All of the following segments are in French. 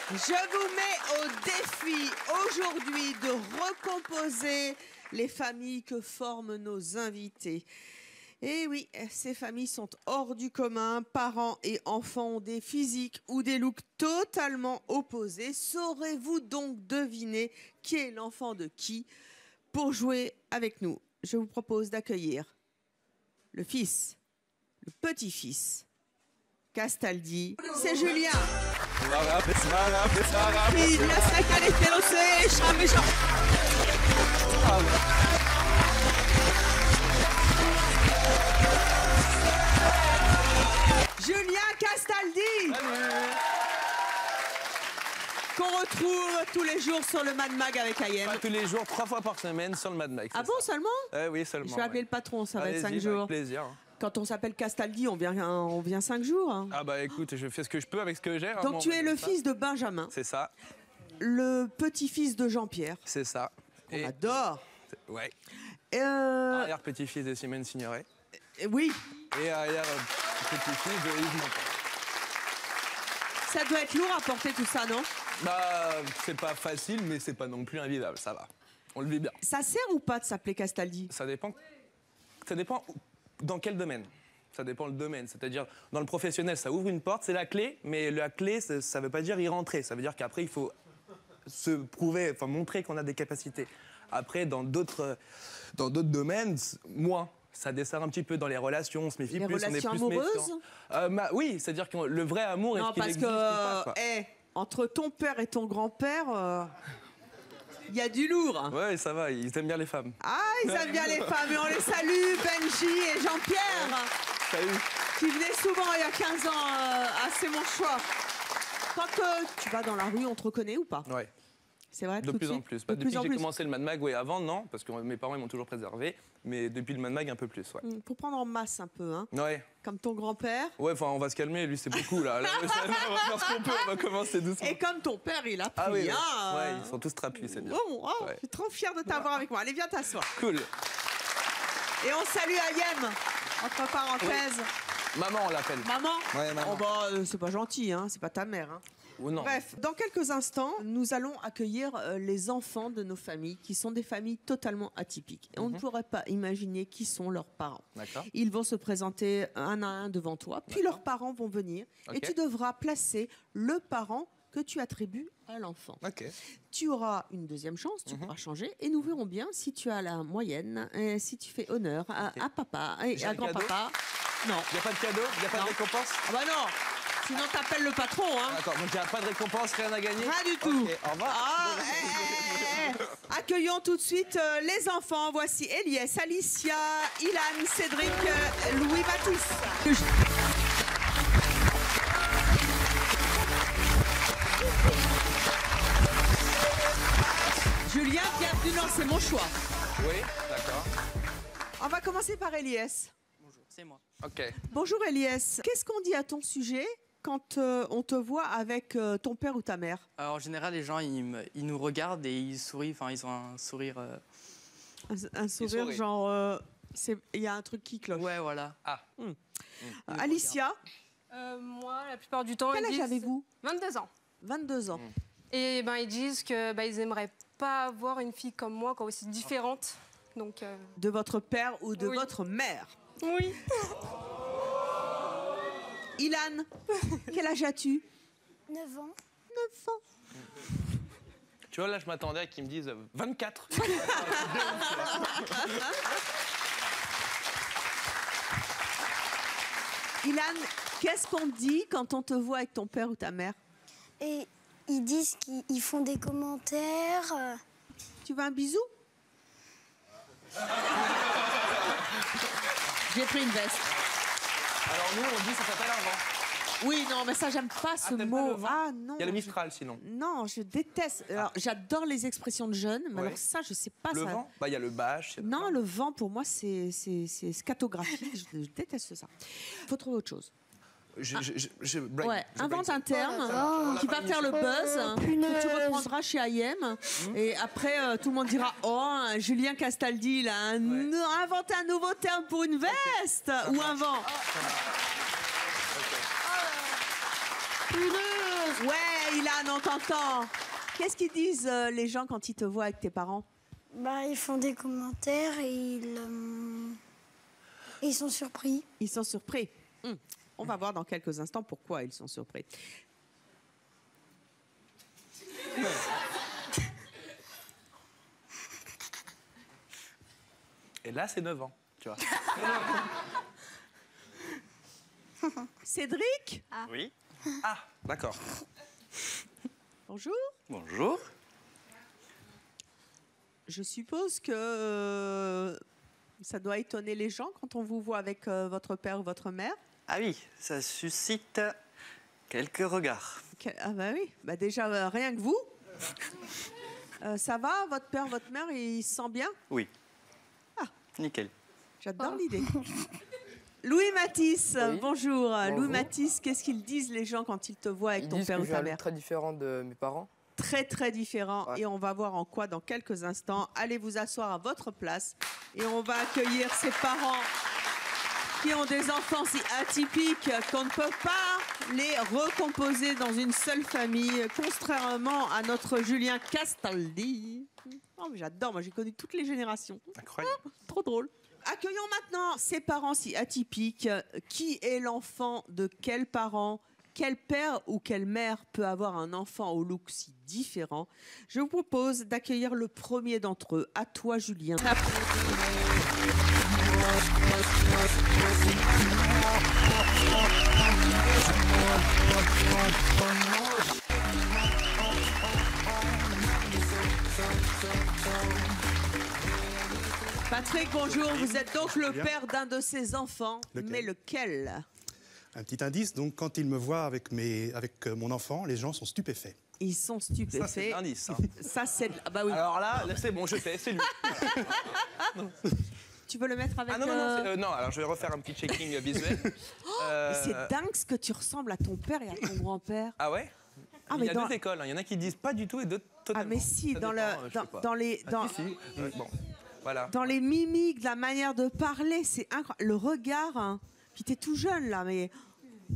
Je vous mets au défi aujourd'hui de recomposer les familles que forment nos invités. Et oui, ces familles sont hors du commun. Parents et enfants ont des physiques ou des looks totalement opposés. Saurez-vous donc deviner qui est l'enfant de qui? Pour jouer avec nous, je vous propose d'accueillir le fils, le petit-fils, Castaldi. C'est Julien. Julien Castaldi. Qu'on retrouve tous les jours sur le Mad Mag avec Ayem. Pas tous les jours, 3 fois par semaine sur le Mad Mag. Ah bon, ça. seulement? Oui, seulement. Je vais appeler le patron, ça va être 5 jours. Avec plaisir. Quand on s'appelle Castaldi, on vient 5 jours. Hein. Ah bah écoute, je fais ce que je peux avec ce que j'ai. Donc tu es le fils de Benjamin. C'est ça. Le petit-fils de Jean-Pierre. C'est ça. On adore. Ouais. Arrière-petit-fils de Simone Signoret. Oui. Et arrière-petit-fils de Yves Montand. Ça doit être lourd à porter tout ça, non? Bah, c'est pas facile, mais c'est pas non plus invivable, ça va. On le vit bien. Ça sert ou pas de s'appeler Castaldi? Ça dépend dans quel domaine. Ça dépend le domaine. C'est-à-dire, dans le professionnel, ça ouvre une porte, c'est la clé, mais la clé, ça veut pas dire y rentrer. Ça veut dire qu'après, il faut se prouver, enfin montrer qu'on a des capacités. Après, dans d'autres domaines, moins. Ça dessert un petit peu dans les relations, on se méfie plus, on est plus méfiant. Oui, c'est-à-dire que le vrai amour est-ce qu'il existe ou pas, quoi. Entre ton père et ton grand-père, il y a du lourd. Ouais, ça va, ils aiment bien les femmes. Ah, ils aiment bien les femmes, et on les salue, Benji et Jean-Pierre. Salut. Qui venaient souvent il y a 15 ans à C'est mon choix. Quand tu vas dans la rue, on te reconnaît ou pas? Ouais. C'est vrai, de plus en plus. Depuis que j'ai commencé le Mad Mag, oui, avant, non, parce que mes parents ils m'ont toujours préservé, mais depuis le Mad Mag, un peu plus, ouais. Pour prendre en masse un peu, hein. Ouais. Comme ton grand-père. Ouais, enfin, on va se calmer, lui, c'est beaucoup, là. On va faire ce qu'on peut, on va commencer doucement. Et comme ton père, il a pris, ah oui, hein. Ouais, ils sont tous trapus, c'est bien. Ouais. Je suis trop fière de t'avoir avec moi. Allez, viens t'asseoir. Cool. Et on salue Ayem, entre parenthèses. Oui. Maman, on l'appelle. Maman? Ouais, maman. Oh bah, c'est pas gentil, hein. C'est pas ta mère, hein. Ou non. Bref, dans quelques instants, nous allons accueillir les enfants de nos familles, qui sont des familles totalement atypiques. Et on ne pourrait pas imaginer qui sont leurs parents. Ils vont se présenter un à un devant toi, puis leurs parents vont venir, et tu devras placer le parent que tu attribues à l'enfant. Tu auras une deuxième chance, tu pourras changer, et nous verrons bien si tu as la moyenne, et si tu fais honneur à papa et à grand-papa. Non. Il n'y a pas de cadeau? Il n'y a pas de récompense? Ah bah non. Sinon, t'appelles le patron, hein. D'accord, donc il n'y a pas de récompense, rien à gagner? Rien du tout. Au revoir. Accueillons tout de suite les enfants. Voici Eliès, Alicia, Ilan, Cédric, Louis Batous. Julien, bienvenue dans C'est mon choix. Oui, d'accord. On va commencer par Eliès. Bonjour, c'est moi. Ok. Bonjour Eliès. Qu'est-ce qu'on dit à ton sujet quand on te voit avec ton père ou ta mère? Alors, en général, les gens, ils nous regardent et ils sourient. Enfin, ils ont un sourire... Un sourire genre... Il y a un truc qui cloche. Ouais, voilà. Ah. Alicia? Moi, la plupart du temps, Quel âge avez-vous? 22 ans. 22 ans. Et ben, ils disent que ils aimeraient pas avoir une fille comme moi, quoi, aussi différente. Donc, De votre père ou de votre mère? Oui. Ilan, quel âge as-tu? 9 ans. 9 ans. Tu vois, là, je m'attendais à qu'ils me disent 24. Ilan, qu'est-ce qu'on dit quand on te voit avec ton père ou ta mère? Et ils disent qu'ils font des commentaires. Tu veux un bisou? J'ai pris une veste. Alors nous, on dit ça s'appelle un vent. Oui, non, mais ça, j'aime pas ce mot. Ah non. Il y a le Mistral, sinon. Non, je déteste. Alors, j'adore les expressions de jeunes, mais alors ça, je sais pas. Le ça... vent? Bah, il y a le bâche. Non, le vent, pour moi, c'est scatographique. je déteste ça. Il faut trouver autre chose. Invente un terme qui va faire le buzz, que tu reprendras chez Ayem. Et après, tout le monde dira « Oh, Julien Castaldi, il a inventé un nouveau terme pour une veste ou un vent. » Ouais, Ilan, on t'entend. Qu'est-ce qu'ils disent les gens quand ils te voient avec tes parents? Bah, ils font des commentaires et ils sont surpris. Ils sont surpris. On va voir dans quelques instants pourquoi ils sont surpris. Et là, c'est 9 ans, tu vois. Cédric, Oui. Ah, d'accord. bonjour. Bonjour. Je suppose que ça doit étonner les gens quand on vous voit avec votre père ou votre mère. Ah oui, ça suscite quelques regards. Ah bah oui, bah déjà rien que vous. Ça va, votre père, votre mère, il se sent bien? Oui. Ah. Nickel. J'adore l'idée. Louis Matisse, Oui. bonjour. Louis Bonjour. Matisse, qu'est-ce qu'ils disent les gens quand ils te voient avec Ils ton disent père que ou j'ai ta un look mère? très différent de mes parents. Très très différent, Ouais. et on va voir en quoi dans quelques instants. Allez vous asseoir à votre place et on va accueillir ces parents qui ont des enfants si atypiques qu'on ne peut pas les recomposer dans une seule famille, contrairement à notre Julien Castaldi. Oh, mais j'adore, moi j'ai connu toutes les générations. Incroyable. Trop drôle. Accueillons maintenant ces parents si atypiques. Qui est l'enfant de quel parent? Quel père ou quelle mère peut avoir un enfant au look si différent? Je vous propose d'accueillir le premier d'entre eux. À toi, Julien. Patrick, bonjour. Vous êtes donc le père d'un de ses enfants. Lequel? Mais lequel? Un petit indice, donc quand ils me voient avec mon enfant, les gens sont stupéfaits. Ils sont Ça, c'est stupéfaits. l'indice. Hein. Ça, c'est... Ah bah oui. Alors là, c'est bon, je sais, c'est lui. Tu veux le mettre avec... Ah non, non, non, non, alors je vais refaire un petit checking visuel. Mais c'est dingue ce que tu ressembles à ton père et à ton grand-père. Ah ouais? Ah, Il mais y a dans... deux écoles, hein. Il y en a qui disent pas du tout et d'autres totalement. Ah mais si, Ça dans, dépend, le, je sais pas. dans les... Ah, Dans... si, si. Bon, voilà. Dans les mimiques, la manière de parler, c'est incroyable. Le regard, hein. Puis t'es tout jeune là, mais...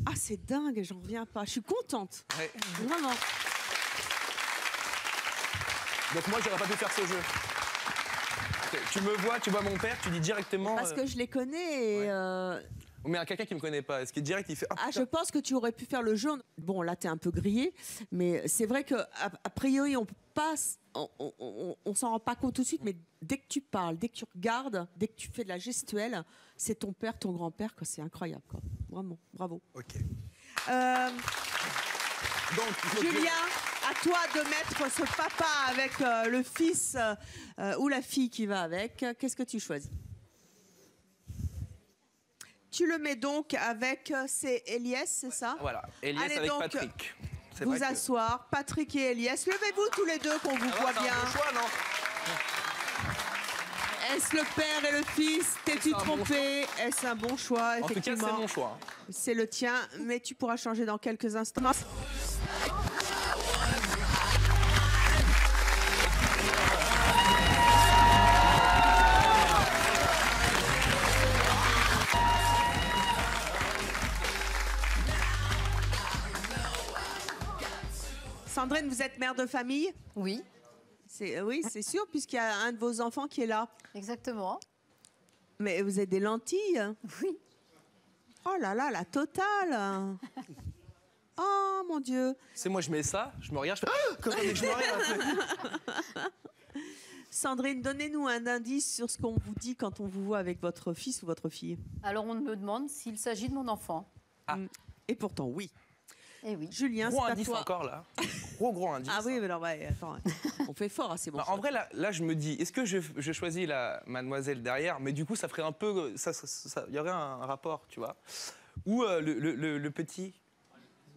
Ah, c'est dingue, j'en reviens pas. Je suis contente, Ouais. vraiment. Donc moi, j'aurais pas pu faire ce jeu. Tu me vois, tu vois mon père, tu dis directement... Parce que je les connais et... Mais à quelqu'un qui me connaît pas, est-ce qu'il est direct, il fait... Ah, Ah, putain. je pense que tu aurais pu faire le jeu. Bon, là, t'es un peu grillé, mais c'est vrai que a priori, on passe, on s'en rend pas compte tout de suite, mais dès que tu parles, dès que tu regardes, dès que tu fais de la gestuelle, c'est ton père, ton grand-père, que c'est incroyable, quoi. Vraiment, bravo. Ok. Donc, il faut que- Julien, à toi de mettre ce papa avec le fils ou la fille qui va avec. Qu'est-ce que tu choisis? Tu le mets donc avec, c'est Elias, c'est ça? Voilà, Elias Allez avec donc, Patrick. C'est vrai Vous que- asseoir, Patrick et Elias. Levez-vous tous les deux qu'on vous Ah, voit c'est un bien. bon choix, non? Est-ce le père et le fils? T'es-tu C'est un bon trompé? Est-ce un bon choix? En tout cas, c'est Effectivement, mon choix. hein. c'est le tien, mais tu pourras changer dans quelques instants. Sandrine, vous êtes mère de famille? Oui, Oui, c'est sûr, puisqu'il y a un de vos enfants qui est là. exactement. Mais vous avez des lentilles? Oui. Oh là là, la totale! Oh mon Dieu! C'est moi, je mets ça, je me regarde, je fais... Ah, comme dès que je me regarde. Sandrine, donnez-nous un indice sur ce qu'on vous dit quand on vous voit avec votre fils ou votre fille. Alors on me demande s'il s'agit de mon enfant. Et pourtant, oui. Eh oui. Julien, Gros c'est à indice toi. encore, là. Gros indice. Ah oui, mais alors, ouais, attends, on fait fort, hein, c'est bon. Bah, en vrai, là, je me dis, est-ce que je choisis la mademoiselle derrière, mais du coup, ça ferait un peu... Il y aurait un rapport, tu vois. Ou le petit...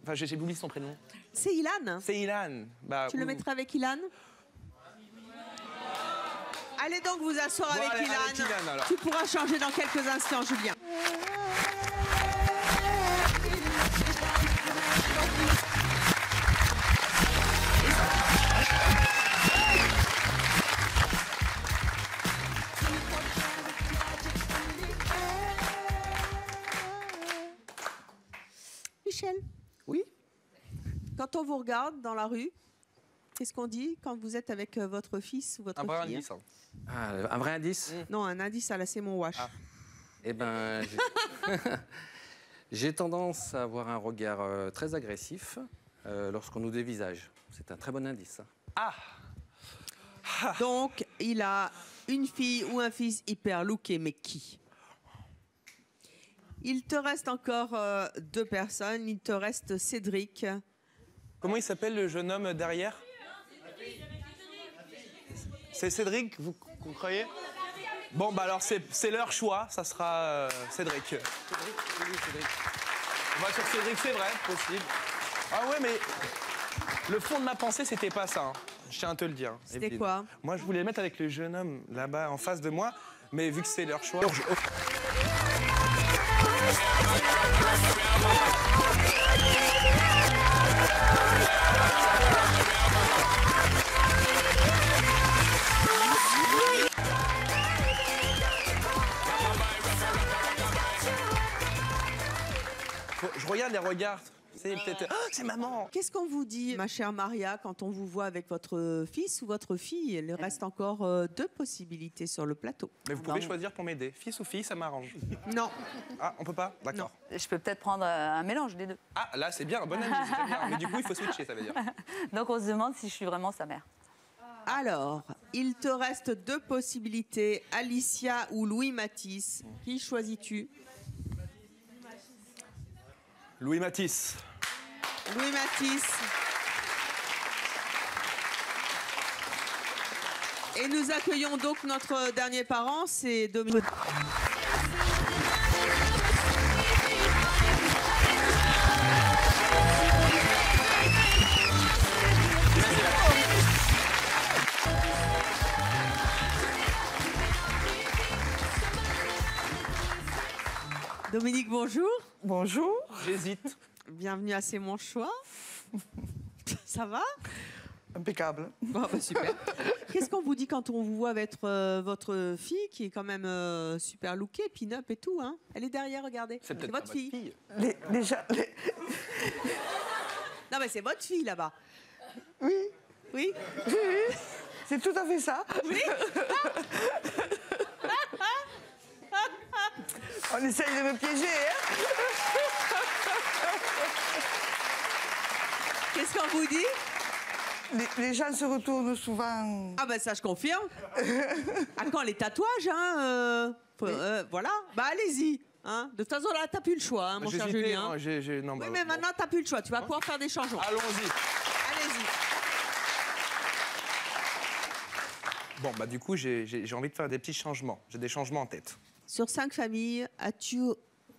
Enfin, j'ai oublié son prénom. C'est Ilan. C'est Ilan. Bah, Tu le ou- mettrais avec Ilan? Allez donc vous asseoir Bon, avec allez, Ilan. avec Ilan, alors. Tu pourras changer dans quelques instants, Julien. Michel. Oui. Quand Quand on vous regarde dans la rue, qu'est-ce qu'on dit quand vous êtes avec votre fils ou votre Un vrai fille? indice. Hein. Ah, un vrai indice? Non, un indice à la c'est mon wash. Ah. Eh ben, j'ai tendance à avoir un regard très agressif lorsqu'on nous dévisage. C'est un très bon indice. Ah. Donc, il a une fille ou un fils hyper looké, mais qui? Il te reste encore 2 personnes. Il te reste Cédric. Comment il s'appelle le jeune homme derrière? C'est Cédric, vous croyez? Bon, bah alors c'est leur choix, ça sera Cédric. Cédric. On va sur Cédric, c'est vrai, possible. Ah ouais, mais le fond de ma pensée, c'était pas ça. Hein. Je tiens à te le dire. C'était Evelyne. quoi? Moi, je voulais le mettre avec le jeune homme là-bas en face de moi, mais vu que c'est leur choix. Je regarde les regards. C'est peut-être. Oh, c'est maman. Qu'est-ce qu'on vous dit, ma chère Maria, quand on vous voit avec votre fils ou votre fille? Il reste encore 2 possibilités sur le plateau. Mais vous pouvez choisir pour m'aider. Fils ou fille, ça m'arrange. Non. Ah, on peut pas? D'accord. Je peux peut-être prendre un mélange des deux. Ah, là, c'est bien, un bon ami, c'est très bien. Mais du coup, il faut switcher, ça veut dire. Donc on se demande si je suis vraiment sa mère. Alors, il te reste 2 possibilités, Alicia ou Louis Matisse. Qui choisis-tu? Louis Matisse. Louis Matisse. Et nous accueillons donc notre dernier parent, c'est Dominique. Dominique, bonjour. Bonjour. J'hésite. Bienvenue à C'est mon choix. Ça va? Impeccable. Bon, bah, super. Qu'est-ce qu'on vous dit quand on vous voit avec votre fille qui est quand même super lookée, pin-up et tout, hein? Elle est derrière, regardez. C'est peut-être votre pas fille. Les gens, Non, mais c'est votre fille là-bas. Oui, Oui? oui, c'est tout à fait ça. Oui? On essaye de me piéger, hein? Qu'est-ce qu'on vous dit? Les gens se retournent souvent. Ah ben ça, je confirme. Ah, quand les tatouages, hein, voilà. Bah allez-y. Hein. De toute façon, là, t'as plus le choix, hein, mon cher J'hésitais, Julien. hein, non, Oui, bah, mais bon. maintenant, t'as plus le choix. Tu vas pouvoir faire des changements. Allons-y. Allez-y. Bon, bah du coup, j'ai envie de faire des petits changements. J'ai des changements en tête. Sur 5 familles, as-tu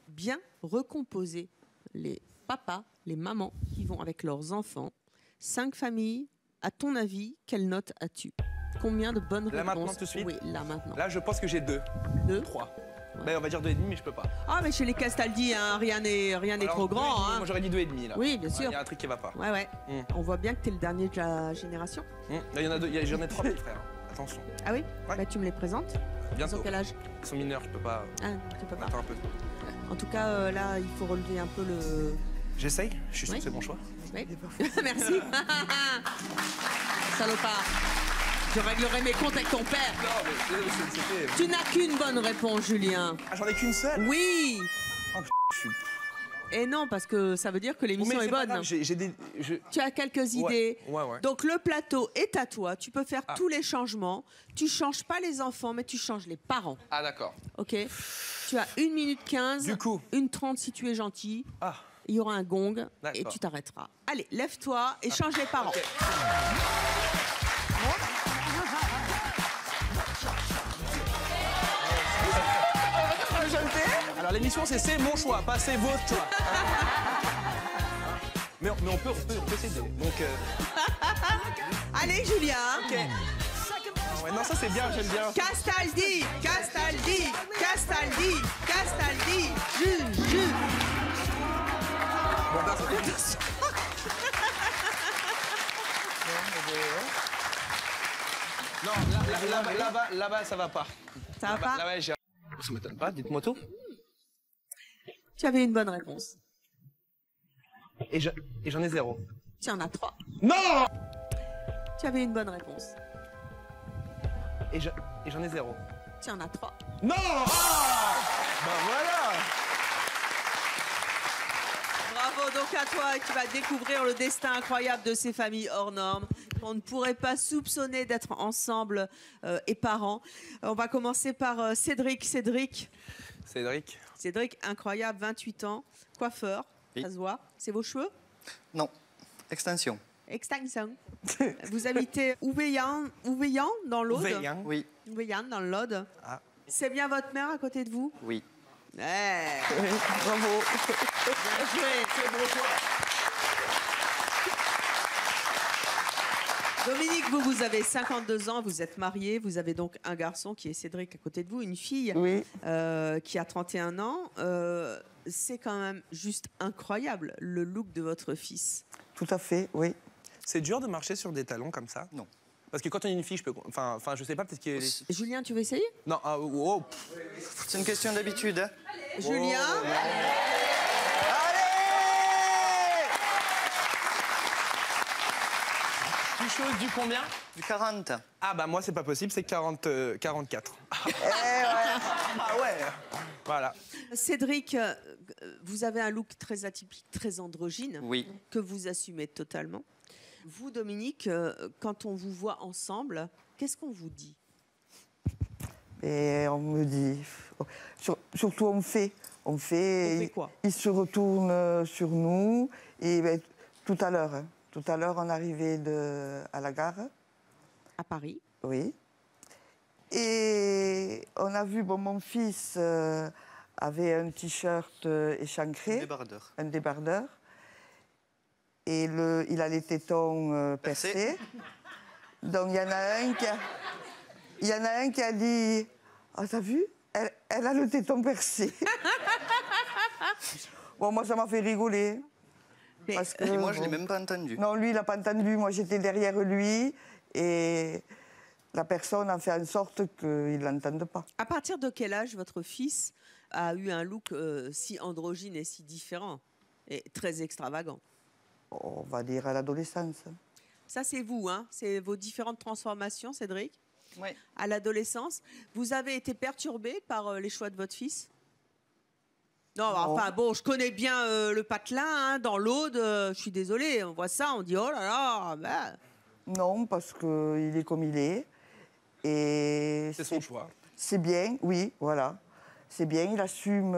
bien recomposé les papas, les mamans qui vont avec leurs enfants? 5 familles, à ton avis, quelle note as-tu? Combien de bonnes Là, réponses? maintenant, tout de suite? Oui, là maintenant. Là, je pense que j'ai 2. 2? 3. Ouais. Ben, on va dire 2,5, mais je peux pas. Ah, mais chez les Castaldi, hein, rien n'est Alors, trop grand. 2,5, Hein. Moi, j'aurais dit 2,5 là. Oui, bien Il sûr. y a un truc qui va pas. Ouais, ouais. Mm. On voit bien que tu es le dernier de la génération. Là, il y en a 2. J'en ai 3 petits frères. Attention. Ah oui? Ouais. Bah, tu me les présentes? Ils Bientôt. ont quel âge? Ils sont mineurs, je peux pas. Ah, tu peux pas. Attends un peu. En tout cas, là, il faut relever un peu le... J'essaye. Je suis sûr Oui. que c'est mon choix. Oui. Merci. Salopard. Je réglerai mes comptes avec ton père. Non, mais c'était. Tu n'as qu'une bonne réponse, Julien. Ah, j'en ai qu'une seule? Oui. Oh, je suis. Et non, parce que ça veut dire que l'émission est c'est pas bonne. grave, j'ai des. Tu as quelques Ouais, idées. ouais. Donc le plateau est à toi. Tu peux faire Ah. tous les changements. Tu changes pas les enfants, mais tu changes les parents. Ah, d'accord. Ok? Tu as 1 minute 15. Du coup. 1:30 si tu es gentil. Ah. Il y aura un gong et D'accord. tu t'arrêteras. Allez, lève-toi et change les parents. Ok. Alors l'émission c'est mon choix, pas c'est votre choix. mais on peut s'aider. Donc Allez, Julien. ok. Ouais, non, ça c'est bien, j'aime bien. Castaldi, Castaldi, Castaldi, Castaldi, Jules. Bon, bah, c'est non, là-bas, ça va pas. Ça va pas? Là-bas, ça m'étonne pas, dites-moi tout. Tu avais une bonne réponse. Et j'en ai 0. Tu en as 3. Non. Tu avais une bonne réponse. Et j'en ai 0. Tu en as 3. Non. Ah, ben voilà. Bravo donc à toi qui vas découvrir le destin incroyable de ces familles hors normes qu'on ne pourrait pas soupçonner d'être ensemble et parents. On va commencer par Cédric. Cédric, incroyable, 28 ans, coiffeur, Oui. ça se voit. C'est vos cheveux? Non. Extinction. Extinction. Vous habitez Ouveillan dans l'Aude? Ouveillan. Oui. Ouveillan dans l'Aude. Ah. C'est bien votre mère à côté de vous? Oui. Ouais. Bravo. Bien joué. Dominique, vous avez 52 ans, vous êtes marié, vous avez donc un garçon qui est Cédric à côté de vous, une fille Oui. qui a 31 ans. C'est quand même juste incroyable le look de votre fils. Tout à fait, oui. C'est dur de marcher sur des talons comme ça? Non. Parce que quand on est une fille, je peux. Enfin, je sais pas, peut-être qu'il y a. Julien, tu veux essayer? Non, oh. C'est une question d'habitude. Hein. Julien? Tu choses du combien? Du 40. Ah bah moi c'est pas possible, c'est 44. Eh ouais. Ah ouais. Voilà. Cédric, vous avez un look très atypique, très androgyne, Oui. que vous assumez totalement. Vous, Dominique, quand on vous voit ensemble, qu'est-ce qu'on vous dit? Et on me dit... Surtout on fait. On fait quoi? il se retourne sur nous. Et ben, tout à l'heure, on arrivait à la gare. À Paris? Oui. Et on a vu, mon fils avait un t-shirt échancré. Un débardeur. Un débardeur. Et il a les tétons percés. Donc il y en a un qui a dit « Ah, t'as vu, elle a le téton percé. » Bon, moi, ça m'a fait rigoler. Parce que, Et moi, je ne l'ai même pas entendu. Non, lui, il n'a pas entendu. Moi, j'étais derrière lui. Et la personne a fait en sorte qu'il ne l'entende pas. À partir de quel âge votre fils a eu un look si androgyne et si différent et très extravagant? On va dire à l'adolescence. Ça, c'est vous, hein? C'est vos différentes transformations, Cédric? Oui. À l'adolescence, vous avez été perturbé par les choix de votre fils? Non, enfin bon, je connais bien le patelin hein, dans l'Aude. Je suis désolée, on voit ça, on dit oh là là. Bah. Non, parce qu'il est comme il est. Et c'est son choix. C'est bien, oui, voilà. C'est bien, il assume.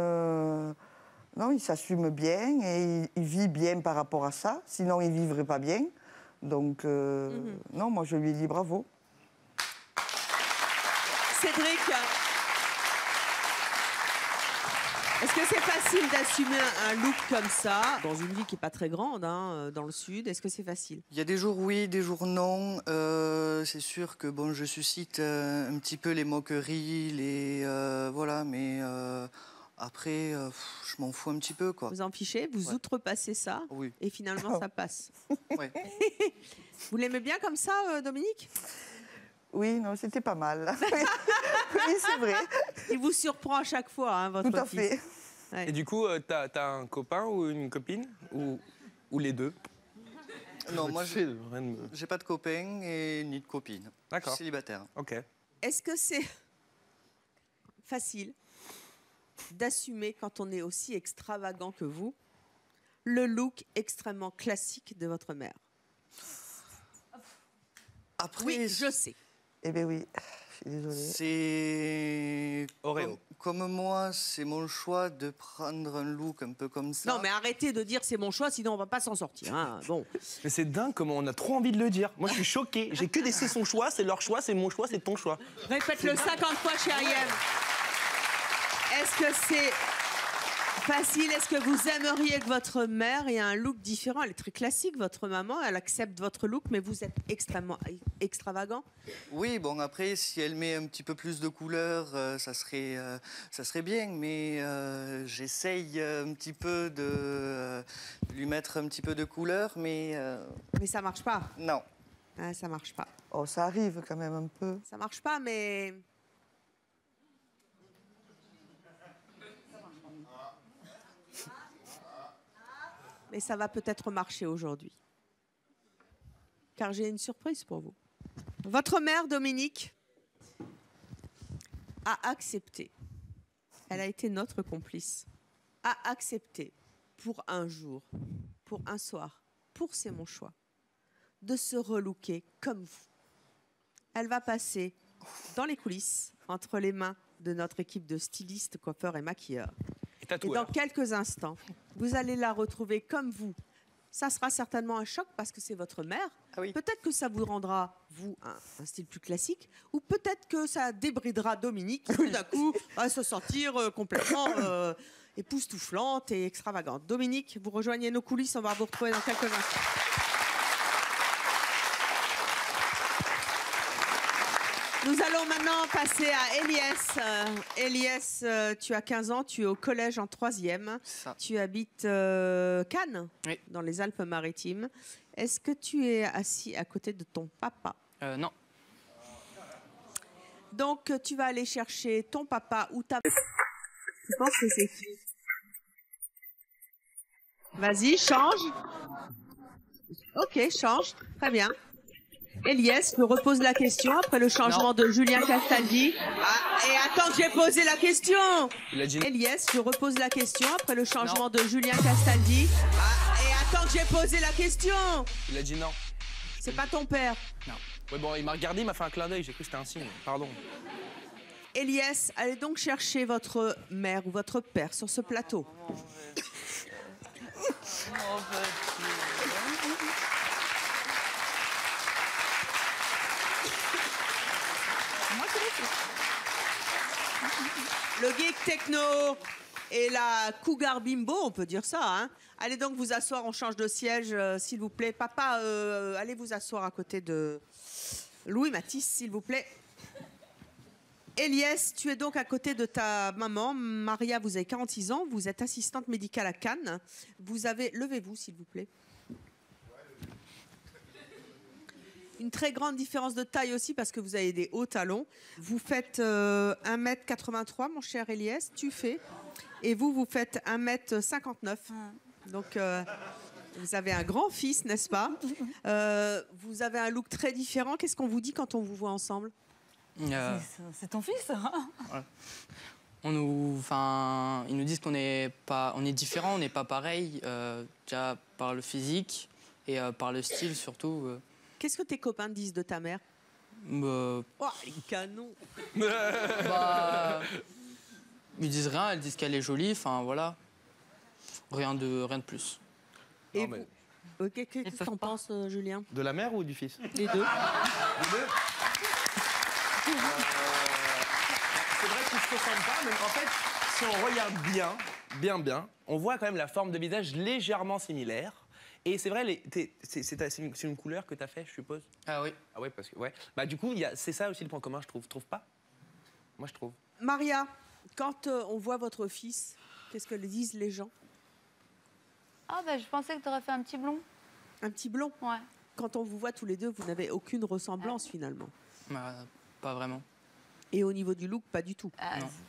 Non, il s'assume bien et il vit bien par rapport à ça. Sinon, il ne vivrait pas bien. Donc, non, moi, je lui dis bravo. Cédric, est-ce que c'est facile d'assumer un look comme ça dans une ville qui n'est pas très grande, hein, dans le sud? Est-ce que c'est facile? Il y a des jours oui, des jours non. C'est sûr que bon, je suscite un petit peu les moqueries, voilà, mais après, je m'en fous un petit peu, quoi. Vous en fichez? Vous outrepassez ça? Oui. Et finalement, ça passe. Ouais. Vous l'aimez bien comme ça, Dominique? Oui, non, c'était pas mal. Oui, c'est vrai. Il vous surprend à chaque fois, hein, votre fils. Tout à fait. Ouais. Et du coup, t'as un copain ou une copine ou les deux? Non, moi, j'ai pas de copain et ni de copine. D'accord. Je suis célibataire. Ok. Est-ce que c'est facile d'assumer, quand on est aussi extravagant que vous, le look extrêmement classique de votre mère? Après, oui, je sais. Eh bien oui, je suis désolée. C'est... Oreo. Comme moi, c'est mon choix de prendre un look un peu comme ça. Non, mais arrêtez de dire c'est mon choix, sinon on va pas s'en sortir. Hein. Bon. Mais c'est dingue comment on a trop envie de le dire. Moi, je suis choqué. J'ai que des c'est son choix, c'est leur choix, c'est mon choix, c'est ton choix. Répète-le 50 fois, chérie. Est-ce que c'est facile? Est-ce que vous aimeriez que votre mère ait un look différent? Elle est très classique, votre maman, elle accepte votre look, mais vous êtes extrêmement extravagant. Oui, bon, après, si elle met un petit peu plus de couleurs, ça serait bien, mais j'essaye un petit peu de lui mettre un petit peu de couleur, mais... Mais ça marche pas. Non. Ah, ça marche pas. Oh, ça arrive quand même un peu. Ça marche pas, mais... Mais ça va peut-être marcher aujourd'hui. car j'ai une surprise pour vous. Votre mère, Dominique, a accepté. Elle a été notre complice. A accepté pour un jour, pour un soir, pour C'est mon choix, de se relooker comme vous. Elle va passer dans les coulisses, entre les mains de notre équipe de stylistes, coiffeurs et maquilleurs. Et dans quelques instants, vous allez la retrouver comme vous. Ça sera certainement un choc parce que c'est votre mère. Ah oui. Peut-être que ça vous rendra, vous, un style plus classique. Ou peut-être que ça débridera Dominique, qui tout d'un coup va se sentir complètement époustouflante et extravagante. Dominique, vous rejoignez nos coulisses. On va vous retrouver dans quelques instants. Nous allons maintenant passer à Eliès. Eliès, tu as 15 ans, tu es au collège en 3e. Tu habites Cannes, oui, dans les Alpes-Maritimes. Est-ce que tu es assis à côté de ton papa? Non. Donc, tu vas aller chercher ton papa ou ta... Je pense que c'est qui? Vas-y, change. Ok, change. Très bien. Eliès me repose la question après le changement de Julien Castaldi. Ah, et attends que j'ai posé la question. Eliès, je repose la question après le changement de Julien Castaldi. Ah, et attends que j'ai posé la question. Il a dit non. C'est pas ton père. Non. Ouais, bon, il m'a regardé, il m'a fait un clin d'œil, j'ai cru que c'était un signe. Pardon. Eliès, allez donc chercher votre mère ou votre père sur ce plateau. Le geek techno et la cougar bimbo, on peut dire ça. Hein. Allez donc vous asseoir, on change de siège, s'il vous plaît. Papa, allez vous asseoir à côté de Louis Matisse, s'il vous plaît. Eliès, tu es donc à côté de ta maman. Maria, vous avez 46 ans, vous êtes assistante médicale à Cannes. Vous avez... Levez-vous, s'il vous plaît. Une très grande différence de taille aussi parce que vous avez des hauts talons. Vous faites 1m83, mon cher Eliès, tu fais. Et vous faites 1m59. Donc, vous avez un grand fils, n'est-ce pas? Vous avez un look très différent. Qu'est-ce qu'on vous dit quand on vous voit ensemble? C'est ton fils. Ouais. Ils nous disent qu'on est pas, on est différents, on n'est pas pareil, déjà par le physique et par le style surtout. Qu'est-ce que tes copains disent de ta mère? Oh, canon. Bah, ils disent rien, elles disent qu'elle est jolie, enfin voilà. Rien de plus. Et vous, qu'est-ce que t'en penses, Julien? De la mère ou du fils? Les deux. Les deux. C'est vrai qu'ils se ressemblent pas, mais en fait, si on regarde bien, on voit quand même la forme de visage légèrement similaire. Et c'est vrai, c'est une couleur que tu as fait, je suppose. Ah oui. Ah ouais, parce que ouais. Bah du coup, c'est ça aussi le point commun, je trouve. Trouve pas? Moi, je trouve. Maria, quand on voit votre fils, qu'est-ce que disent les gens? Ah bah je pensais que tu aurais fait un petit blond. Un petit blond? Ouais. Quand on vous voit tous les deux, vous n'avez aucune ressemblance finalement. Bah, pas vraiment. Et au niveau du look, pas du tout.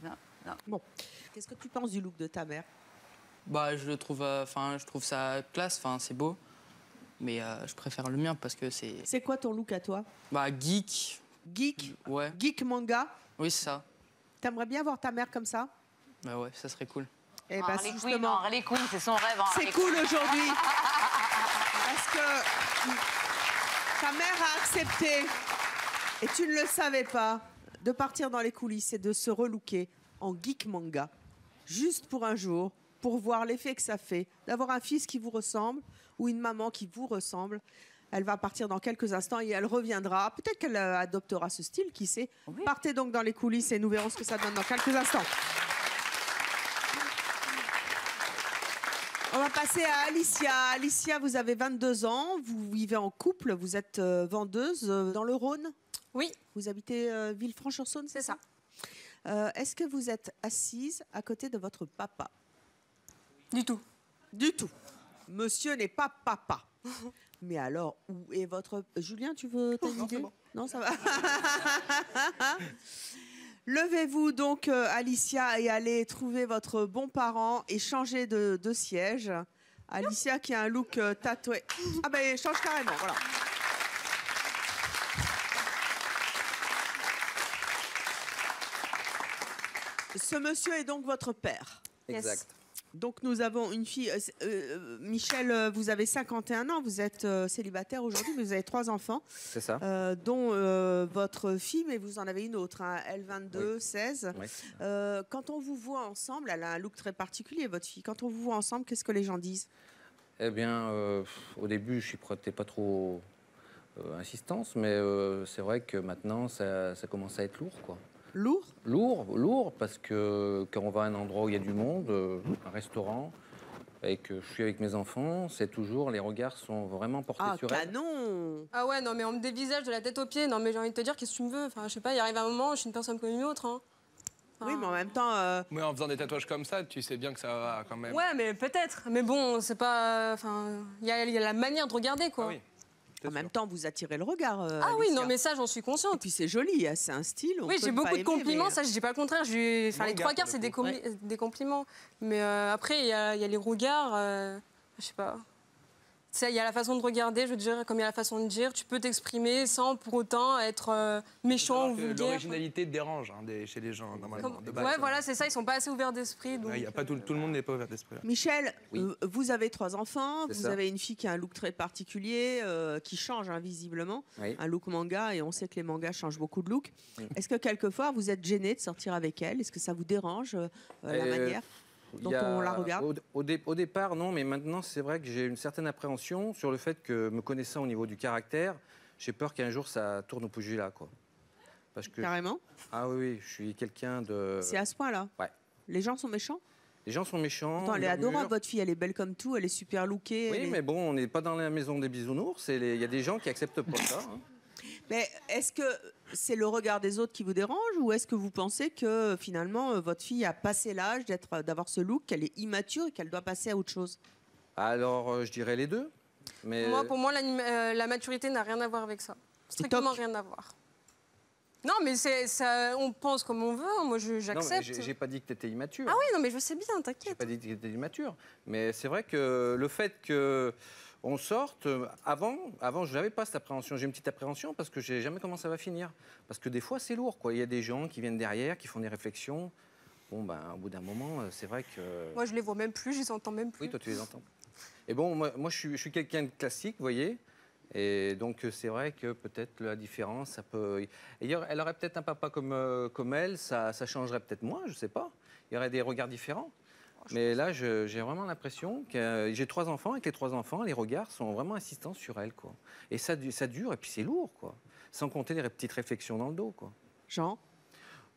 Non. Bon, qu'est-ce que tu penses du look de ta mère? Bah je trouve ça classe, c'est beau. Mais je préfère le mien parce que c'est... C'est quoi ton look à toi? Bah geek. Geek? Ouais. Geek manga? Oui, c'est ça. T'aimerais bien voir ta mère comme ça? Bah ouais, ça serait cool. Eh ben, justement, Harley Quinn, c'est son rêve. c'est cool aujourd'hui. Parce que ta mère a accepté, et tu ne le savais pas, de partir dans les coulisses et de se relooker en geek manga. Juste pour un jour, pour voir l'effet que ça fait, d'avoir un fils qui vous ressemble ou une maman qui vous ressemble. Elle va partir dans quelques instants et elle reviendra. Peut-être qu'elle adoptera ce style, qui sait. Oui. Partez donc dans les coulisses et nous verrons ce que ça donne dans quelques instants. On va passer à Alicia. Alicia, vous avez 22 ans, vous vivez en couple, vous êtes vendeuse dans le Rhône. Oui. Vous habitez Villefranche-sur-Saône, c'est ça? Est-ce que vous êtes assise à côté de votre papa? Du tout. Du tout. Monsieur n'est pas papa. Mais alors, où est votre... Julien, tu veux t'as une idée? Bon. Non, ça va. Levez-vous donc, Alicia, et allez trouver votre bon parent et changer de siège. Alicia qui a un look tatoué. Ah ben, change carrément, voilà. Ce monsieur est donc votre père. Exact. Donc nous avons une fille, Michel, vous avez 51 ans, vous êtes célibataire aujourd'hui, mais vous avez 3 enfants. C'est ça. Dont votre fille, mais vous en avez une autre, hein, elle 22, Oui. 16. Oui. Quand on vous voit ensemble, elle a un look très particulier, votre fille. Quand on vous voit ensemble, qu'est-ce que les gens disent? Eh bien, au début, je n'étais pas trop insistance, mais c'est vrai que maintenant, ça commence à être lourd, quoi. Lourd? Lourd, parce que quand on va à un endroit où il y a du monde, un restaurant, et que je suis avec mes enfants, c'est toujours, les regards sont vraiment portés sur elles. Canon! Ah ouais, non, mais on me dévisage de la tête aux pieds. Non, mais j'ai envie de te dire, qu'est-ce que tu me veux? Enfin, je sais pas, il arrive un moment, je suis une personne comme une autre. Hein. Oui, mais en même temps... Mais en faisant des tatouages comme ça, tu sais bien que ça va quand même. Ouais, mais peut-être. Mais bon, c'est pas... Enfin, il y a la manière de regarder, quoi. Ah oui. En même temps, vous attirez le regard. Ah oui, non, mais ça, j'en suis consciente. Et puis c'est joli, c'est un style. Oui, j'ai beaucoup de compliments, ça, je dis pas le contraire. Enfin, les 3 quarts, c'est des compliments. Mais après, il y a les regards, je sais pas. Il y a la façon de regarder, je veux dire, comme il y a la façon de dire. Tu peux t'exprimer sans pour autant être méchant ou vulgaire. L'originalité dérange chez les gens, normalement. De base, ouais, voilà, c'est ça, ils sont pas assez ouverts d'esprit. Il y a pas tout le monde n'est pas ouvert d'esprit. Michel, Oui. Vous avez 3 enfants, C'est vous ça. avez une fille qui a un look très particulier, qui change visiblement, Oui. un look manga, et on sait que les mangas changent beaucoup de look. Oui. Est-ce que quelquefois vous êtes gêné de sortir avec elle? Est-ce que ça vous dérange la manière dont on la regarde? Au départ, non, mais maintenant, c'est vrai que j'ai une certaine appréhension sur le fait que, me connaissant au niveau du caractère, j'ai peur qu'un jour ça tourne au pugilat, quoi. Parce que Carrément? Ah oui, je suis quelqu'un de... C'est à ce point-là? Ouais. Les gens sont méchants? Les gens sont méchants. Attends, elle est murmurent. adorable, votre fille, elle est belle comme tout, elle est super lookée. Oui, mais bon, on n'est pas dans la maison des bisounours, il y a des gens qui acceptent pas ça. Hein. Mais est-ce que c'est le regard des autres qui vous dérange, ou est-ce que vous pensez que finalement votre fille a passé l'âge d'avoir ce look, qu'elle est immature et qu'elle doit passer à autre chose? Alors, je dirais les deux. Mais... Pour moi, la maturité n'a rien à voir avec ça. Strictement rien à voir. Non, mais ça, on pense comme on veut. Hein. Moi, j'accepte. Non, j'ai pas dit que tu étais immature. Ah oui, non, mais je sais bien, t'inquiète. J'ai pas dit que tu étais immature. Mais c'est vrai que le fait qu'on sorte, avant, je n'avais pas cette appréhension. J'ai une petite appréhension parce que je sais jamais comment ça va finir. Parce que des fois, c'est lourd, quoi. Il y a des gens qui viennent derrière, qui font des réflexions. Bon, ben, au bout d'un moment, c'est vrai que... Moi, je les vois même plus, je les entends même plus. Oui, toi, tu les entends. Et bon, moi je suis quelqu'un de classique, vous voyez. Et donc, c'est vrai que peut-être la différence, ça peut... Elle aurait peut-être un papa comme elle, ça changerait peut-être moins, je ne sais pas. Il y aurait des regards différents. Mais là, j'ai vraiment l'impression que j'ai 3 enfants, et avec les 3 enfants, les regards sont vraiment insistants sur elle, quoi. Et ça dure, et puis c'est lourd, quoi. Sans compter les petites réflexions dans le dos, quoi.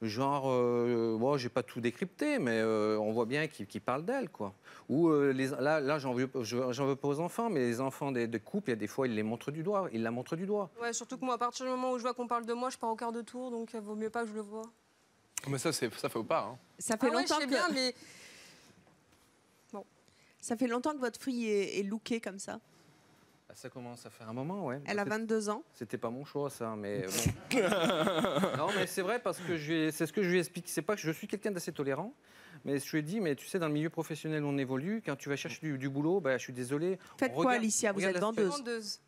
Genre, bon, j'ai pas tout décrypté, mais on voit bien qu'ils parlent d'elle, quoi. Ou là, j'en veux pas aux enfants, mais les enfants de couple, il y a des fois, ils la montrent du doigt. Ouais, surtout que moi, à partir du moment où je vois qu'on parle de moi, je pars au quart de tour, donc vaut mieux pas que je le vois. Mais ça faut pas. Hein. Ça fait longtemps je sais bien, mais bon. Ça fait longtemps que votre fille est lookée comme ça. Ça commence à faire un moment, ouais. Elle a 22 ans. C'était pas mon choix, ça, mais bon. Non, mais c'est vrai, parce que c'est ce que je lui explique. C'est pas que je suis quelqu'un d'assez tolérant, mais je lui ai dit, mais tu sais, dans le milieu professionnel où on évolue, quand tu vas chercher du boulot, bah, je suis désolé. Faites quoi, Alicia? Vous êtes vendeuse?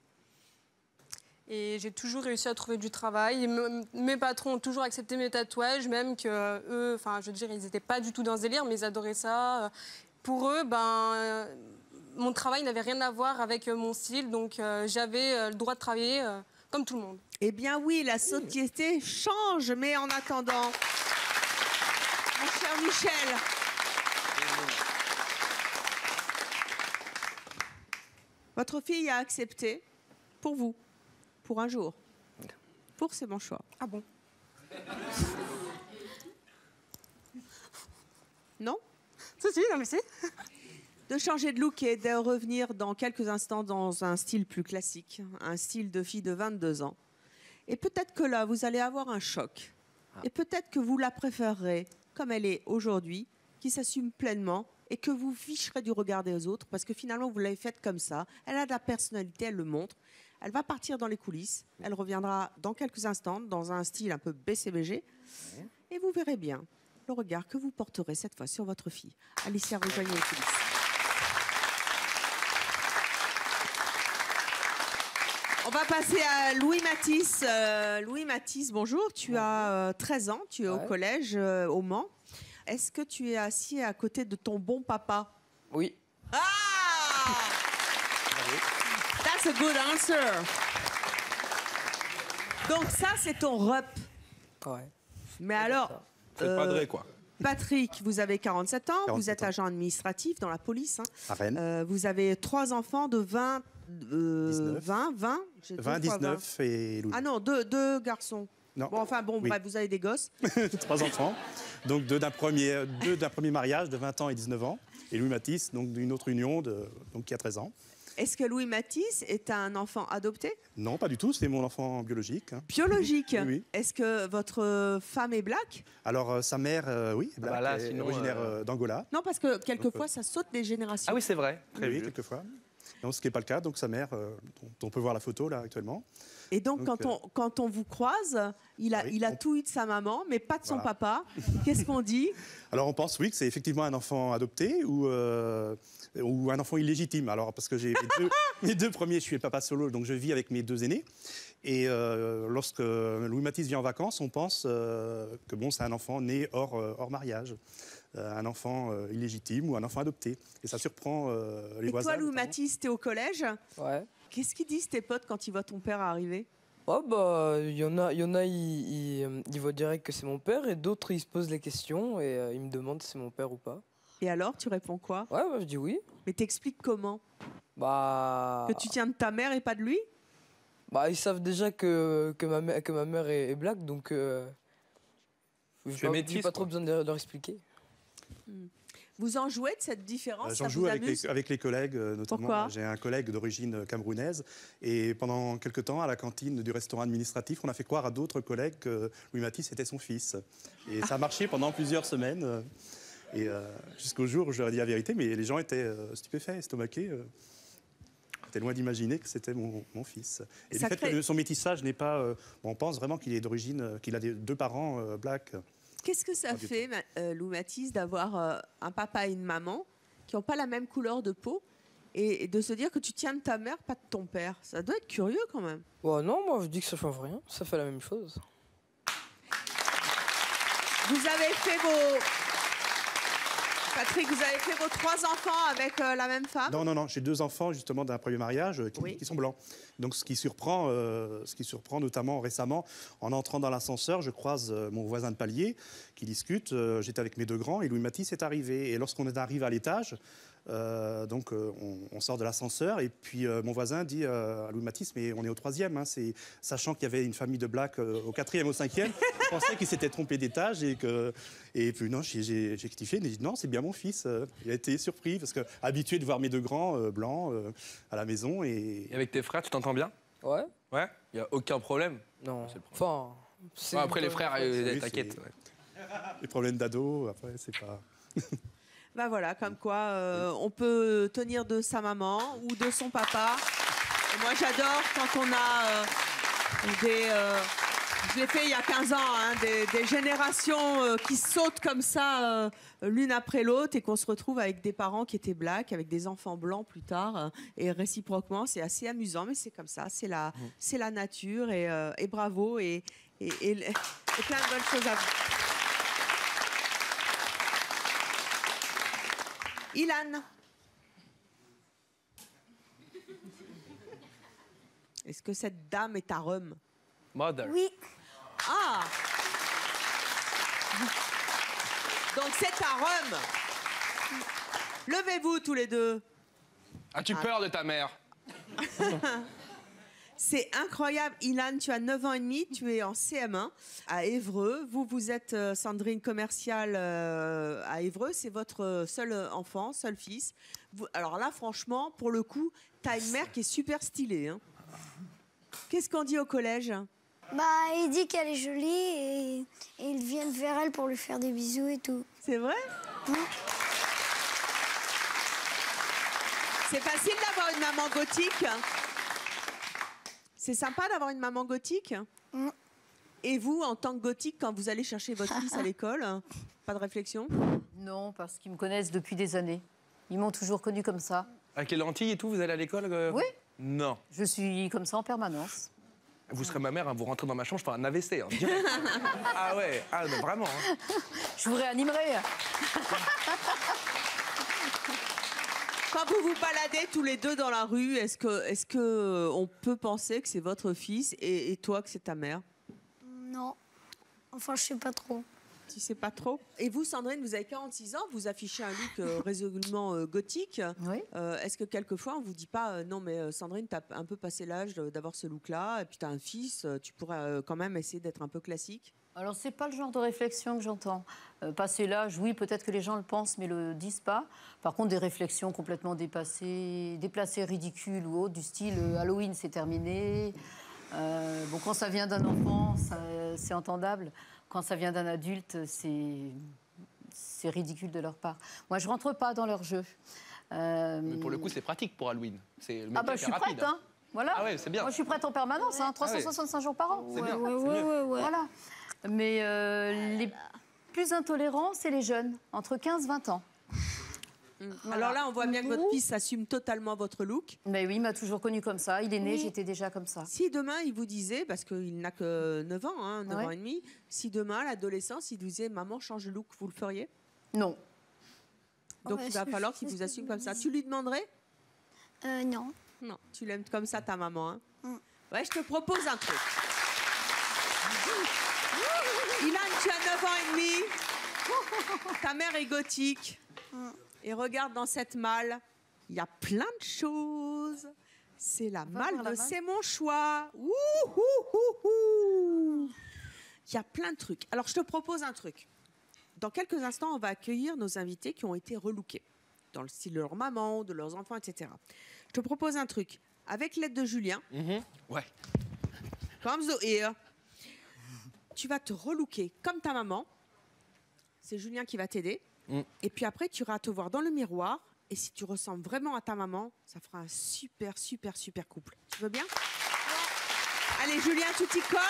Et j'ai toujours réussi à trouver du travail. Et mes patrons ont toujours accepté mes tatouages, même que eux, enfin, je veux dire, ils n'étaient pas du tout dans ce délire, mais ils adoraient ça. Pour eux, mon travail n'avait rien à voir avec mon style, donc j'avais le droit de travailler comme tout le monde. Eh bien oui, la société change, mais en attendant, mon cher Michel, votre fille a accepté pour vous, pour un jour. C'est mon choix. Ah bon? Non? Si, non mais si. De changer de look et de revenir dans quelques instants dans un style plus classique, un style de fille de 22 ans. Et peut-être que là, vous allez avoir un choc. Et peut-être que vous la préférerez comme elle est aujourd'hui, qui s'assume pleinement et que vous ficherez du regard des autres parce que finalement, vous l'avez faite comme ça. Elle a de la personnalité, elle le montre. Elle va partir dans les coulisses. Elle reviendra dans quelques instants dans un style un peu BCBG. Et vous verrez bien le regard que vous porterez cette fois sur votre fille. Alicia, rejoignez les coulisses. On va passer à Louis Matisse. Louis Matisse, bonjour. Tu as 13 ans, tu es au collège au Mans. Est-ce que tu es assis à côté de ton bon papa? Oui. Ah! That's a good answer. Donc ça, c'est ton rep. Ouais. Mais alors, C'est pas vrai, quoi. Patrick, vous avez 47 ans, 47 vous êtes ans. agent administratif dans la police. Hein. À Rennes. Vous avez 3 enfants de 20... 19. 20 j'ai 20, 2 fois 20. 19 et Louis. Ah non, deux garçons. Non. Bon, enfin, bon, Oui. bref, vous avez des gosses. 3 enfants. Donc deux d'un premier mariage de 20 ans et 19 ans. Et Louis Matisse, donc d'une autre union donc, qui a 13 ans. Est-ce que Louis Matisse est un enfant adopté? Non, pas du tout, c'est mon enfant biologique. Hein. Biologique. Oui, oui. Est-ce que votre femme est black? Alors sa mère, oui, est black, là, est sinon, originaire d'Angola. Non, parce que quelquefois, ça saute des générations. Ah oui, c'est vrai. Très oui, quelquefois. Non, ce qui n'est pas le cas, donc sa mère, dont on peut voir la photo là actuellement. Et donc, quand on vous croise, il a tout eu de sa maman, mais pas de son Voilà. papa. Qu'est-ce qu'on dit? Alors on pense, oui, que c'est effectivement un enfant adopté ou un enfant illégitime. Alors parce que j'ai mes deux premiers, je suis papa solo, donc je vis avec mes 2 aînés. Et lorsque Louis Matisse vient en vacances, on pense que bon, c'est un enfant né hors mariage, un enfant illégitime ou un enfant adopté. Et ça surprend les Et voisins. toi, Louis notamment. Matisse, t'es au collège? Ouais. Qu'est-ce qu'ils disent tes potes quand ils voient ton père arriver? Oh bah, il y en a, ils voient direct que c'est mon père et d'autres ils se posent les questions et ils me demandent si c'est mon père ou pas. Et alors, tu réponds quoi? Ouais, bah, je dis oui. Mais t'expliques comment? Bah. Que tu tiens de ta mère et pas de lui? Bah, ils savent déjà que ma mère est black, donc. J'ai pas trop besoin de leur expliquer. Vous en jouez de cette différence? Ça J'en vous joue amuse? avec les collègues, notamment. Pourquoi? J'ai un collègue d'origine camerounaise et pendant quelque temps, à la cantine du restaurant administratif, on a fait croire à d'autres collègues que Louis Matisse était son fils. Et ça a marché pendant plusieurs semaines. Et jusqu'au jour où je leur ai dit la vérité, mais les gens étaient stupéfaits, estomaqués. J'étais loin d'imaginer que c'était mon fils. Et Ça du fait crée- que son métissage n'est pas... on pense vraiment qu'il est d'origine, qu'il a 2 parents blacks. Qu'est-ce que ça fait, Louis Matisse, d'avoir un papa et une maman qui n'ont pas la même couleur de peau et de se dire que tu tiens de ta mère, pas de ton père? Ça doit être curieux quand même. Ouais, non, moi je dis que ça change rien, ça fait la même chose. Vous avez fait vos... Patrick, vous avez fait vos 3 enfants avec la même femme? Non, j'ai 2 enfants justement d'un premier mariage qui sont blancs. Donc ce qui surprend notamment récemment, en entrant dans l'ascenseur, je croise mon voisin de palier qui discute. J'étais avec mes 2 grands et Louis Matisse est arrivé. Et lorsqu'on arrive à l'étage, on sort de l'ascenseur et puis mon voisin dit à Louis Matisse, mais on est au 3e, hein, sachant qu'il y avait une famille de blacks au 4e, au 5e, je pensais qu'il s'était trompé d'étage et puis non, j'ai rectifié, il dit non, c'est bien mon fils. Il a été surpris parce que habitué de voir mes 2 grands blancs à la maison Et avec tes frères, tu t'entends bien? Ouais. Ouais. Il y a aucun problème. Non. Enfin. Ouais, après les frères, Oui, t'inquiète. les problèmes d'ado, après c'est pas... Ben voilà, comme quoi on peut tenir de sa maman ou de son papa. Et moi j'adore quand on a je l'ai fait il y a 15 ans, hein, des générations qui sautent comme ça l'une après l'autre et qu'on se retrouve avec des parents qui étaient blacks, avec des enfants blancs plus tard. Et réciproquement, c'est assez amusant, mais c'est comme ça, c'est la nature et bravo et plein de bonnes choses à vous. Ilan. Est-ce que cette dame est à Rome? Mother. Oui. Ah. Donc c'est à Rome. Levez-vous tous les 2. As-tu peur de ta mère? C'est incroyable. Ilan, tu as 9 ans et demi, tu es en CM1 à Évreux. Vous êtes Sandrine commerciale à Évreux. C'est votre seul enfant, seul fils. Alors là, franchement, pour le coup, tu as une mère qui est super stylée. Hein. Qu'est-ce qu'on dit au collège? Bah, il dit qu'elle est jolie et ils viennent vers elle pour lui faire des bisous et tout. C'est vrai? C'est facile d'avoir une maman gothique. C'est sympa d'avoir une maman gothique. Et vous, en tant que gothique, quand vous allez chercher votre fils à l'école, pas de réflexion? Non, parce qu'ils me connaissent depuis des années. Ils m'ont toujours connue comme ça. Avec les lentilles et tout, vous allez à l'école Oui. Non. Je suis comme ça en permanence. Vous serez ma mère, hein, vous rentrez dans ma chambre, je fais un AVC. Hein, direct. Ah ouais, ah, non, vraiment. Hein. Je vous réanimerai. Quand vous vous baladez tous les deux dans la rue, est-ce que on peut penser que c'est votre fils et toi que c'est ta mère? Non. Enfin, je sais pas trop. Tu sais pas trop. Et vous, Sandrine, vous avez 46 ans, vous affichez un look résolument gothique. Oui. Est-ce que quelquefois on vous dit pas non mais Sandrine, t'as un peu passé l'âge d'avoir ce look-là, et puis t'as un fils, tu pourrais quand même essayer d'être un peu classique? Alors, c'est pas le genre de réflexion que j'entends. Passer l'âge, oui, peut-être que les gens le pensent, mais le disent pas. Par contre, des réflexions complètement déplacées, ridicules ou autres, du style Halloween, c'est terminé. Bon, quand ça vient d'un enfant, c'est entendable. Quand ça vient d'un adulte, c'est ridicule de leur part. Moi, je rentre pas dans leur jeu. Mais pour le coup, c'est pratique pour Halloween. C'est le je suis prête, hein. Voilà. Ah ouais, c'est bien. Moi, je suis prête en permanence, hein, 365 jours par an. C'est bien. Voilà. Mais les plus intolérants, c'est les jeunes, entre 15 et 20 ans. Voilà. Alors là, on voit bien que votre fils assume totalement votre look. Mais oui, il m'a toujours connu comme ça. Il est né, j'étais déjà comme ça. Si demain, il vous disait, parce qu'il n'a que 9 ans, hein, 9 ans et demi, si demain, à l'adolescence, il vous disait « Maman, change de look », vous le feriez? Non. Donc il va falloir qu'il vous assume comme ça. Tu lui demanderais? Non. Non, tu l'aimes comme ça, ta maman. Hein. Ouais, je te propose un truc. Ilan, tu as 9 ans et demi. Ta mère est gothique. Et regarde dans cette malle, il y a plein de choses. C'est la malle de C'est mon choix. Il y a plein de trucs. Alors, je te propose un truc. Dans quelques instants, on va accueillir nos invités qui ont été relookés, dans le style de leur maman, de leurs enfants, etc. Je te propose un truc. Avec l'aide de Julien, ouais. Comme the here, tu vas te relooker comme ta maman. C'est Julien qui va t'aider. Et puis après, tu iras te voir dans le miroir. Et si tu ressembles vraiment à ta maman, ça fera un super, super, super couple. Tu veux bien? Allez, Julien, tu t'y colles.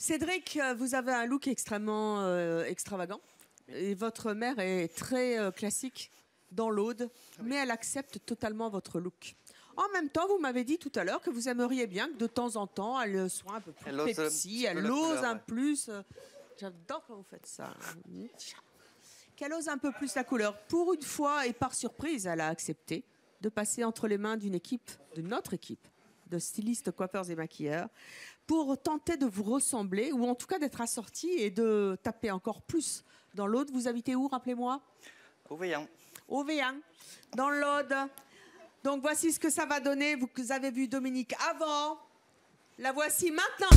Cédric, vous avez un look extrêmement extravagant. Et votre mère est très classique dans l'Aude, mais elle accepte totalement votre look. En même temps, vous m'avez dit tout à l'heure que vous aimeriez bien que de temps en temps, elle soit un peu plus Pepsi, elle ose un plus. J'adore quand vous faites ça. Qu'elle ose un peu plus la couleur. Pour une fois et par surprise, elle a accepté de passer entre les mains d'une équipe, de notre équipe, de stylistes, coiffeurs et maquilleurs, pour tenter de vous ressembler, ou en tout cas d'être assorti et de taper encore plus dans l'Aude. Vous habitez où, rappelez-moi? Au Véan. Au Véan, dans l'Aude. Donc voici ce que ça va donner. Vous avez vu Dominique avant, la voici maintenant.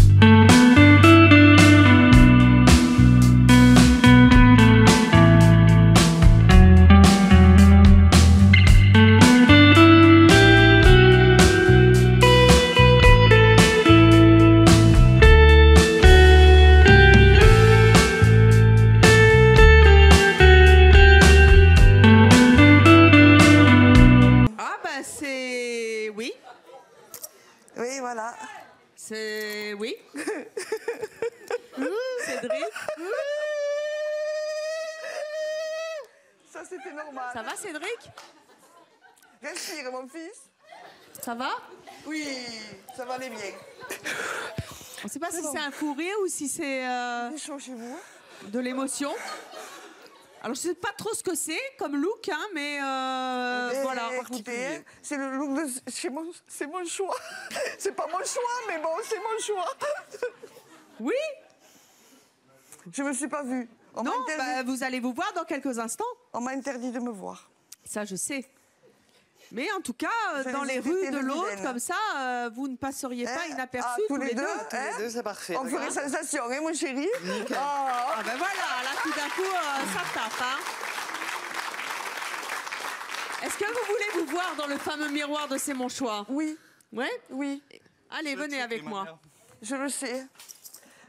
Oui, voilà. C'est... Oui. Cédric. Ça, c'était normal. Ça va, Cédric? Respire, mon fils. Ça va? Oui, ça va aller bien. On ne sait pas si c'est un fou rire ou si c'est... chaud chez vous. De l'émotion. Alors, je ne sais pas trop ce que c'est comme look, hein, mais voilà. Écoutez, c'est le look de... C'est mon choix. C'est pas mon choix, mais bon, c'est mon choix. Oui. Je me suis pas vue. Non, bah, vous allez vous voir dans quelques instants. On m'a interdit de me voir. Ça, je sais. Mais en tout cas, dans les rues de l'autre, comme ça, vous ne passeriez pas inaperçus tous les deux. Tous les deux, c'est parfait. On ferait sensation, hein, mon chéri? Nickel. Ah ben voilà, là tout d'un coup, ça tape. Hein. Est-ce que vous voulez vous voir dans le fameux miroir de C'est mon choix? Oui. Ouais? Oui. Allez, venez avec moi. Je le sais.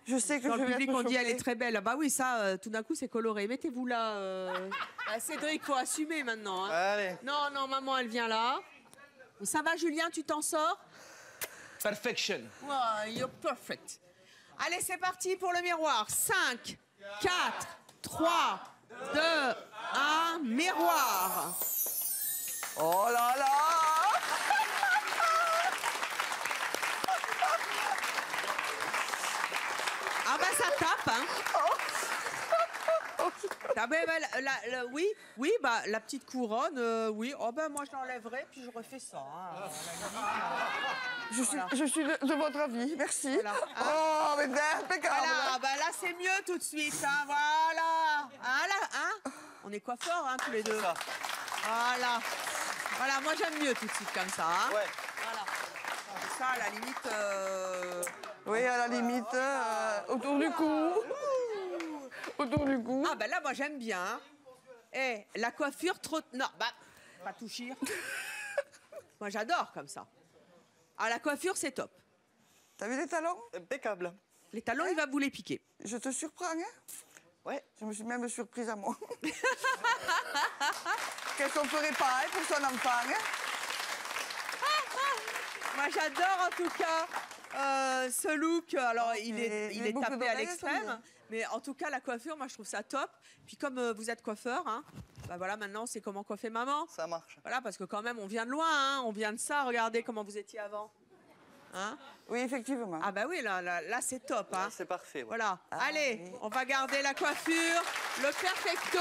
Je sais que dans je le vais public, être on dit elle choquée. est très belle. Ah bah oui, ça, tout d'un coup, c'est coloré. Mettez-vous là. Ah, Cédric, faut assumer maintenant. Hein. Allez. Non, non, maman, elle vient là. Ça va, Julien, tu t'en sors? Perfection. Wow, you're perfect. Allez, c'est parti pour le miroir. 5, 4, 3, 2, 1, miroir. Oh là là! Ah bah ça tape, hein. Ah bah, oui, oui, bah la petite couronne, oui. Oh bah moi je l'enlèverai puis je refais ça. Hein, Je suis de votre avis, merci. Voilà. Oh, mais c'est impeccable. Voilà, bah là c'est mieux tout de suite, hein, voilà. Voilà, hein. On est coiffeurs, hein, tous les deux. Voilà. Voilà, moi j'aime mieux tout de suite comme ça. Hein. Ouais. Voilà. Ça, à la limite. Oui, à la limite, autour du cou. Autour du cou. Ah, ben là, moi, j'aime bien. Hein. Eh, la coiffure trop... Non, bah, pas tout chire. Moi, j'adore comme ça. Ah, la coiffure, c'est top. T'as vu les talons? Impeccable. Les talons, il va vous les piquer. Je te surprends, hein? Ouais. Je me suis même surprise à moi. Qu'est-ce qu'on ferait pas hein, pour son enfant, hein? Moi, j'adore, en tout cas, ce look. Alors, il est tapé à l'extrême. Mais en tout cas, la coiffure, moi, je trouve ça top. Puis comme vous êtes coiffeur, hein, bah voilà, maintenant, c'est comment coiffer maman. Ça marche. Voilà, parce que quand même, on vient de loin, hein, on vient de ça. Regardez comment vous étiez avant. Hein? Oui, effectivement. Ah bah oui, là c'est top. Hein. C'est parfait. Ouais. Voilà. Ah, allez, oui. on va garder la coiffure, le perfecto.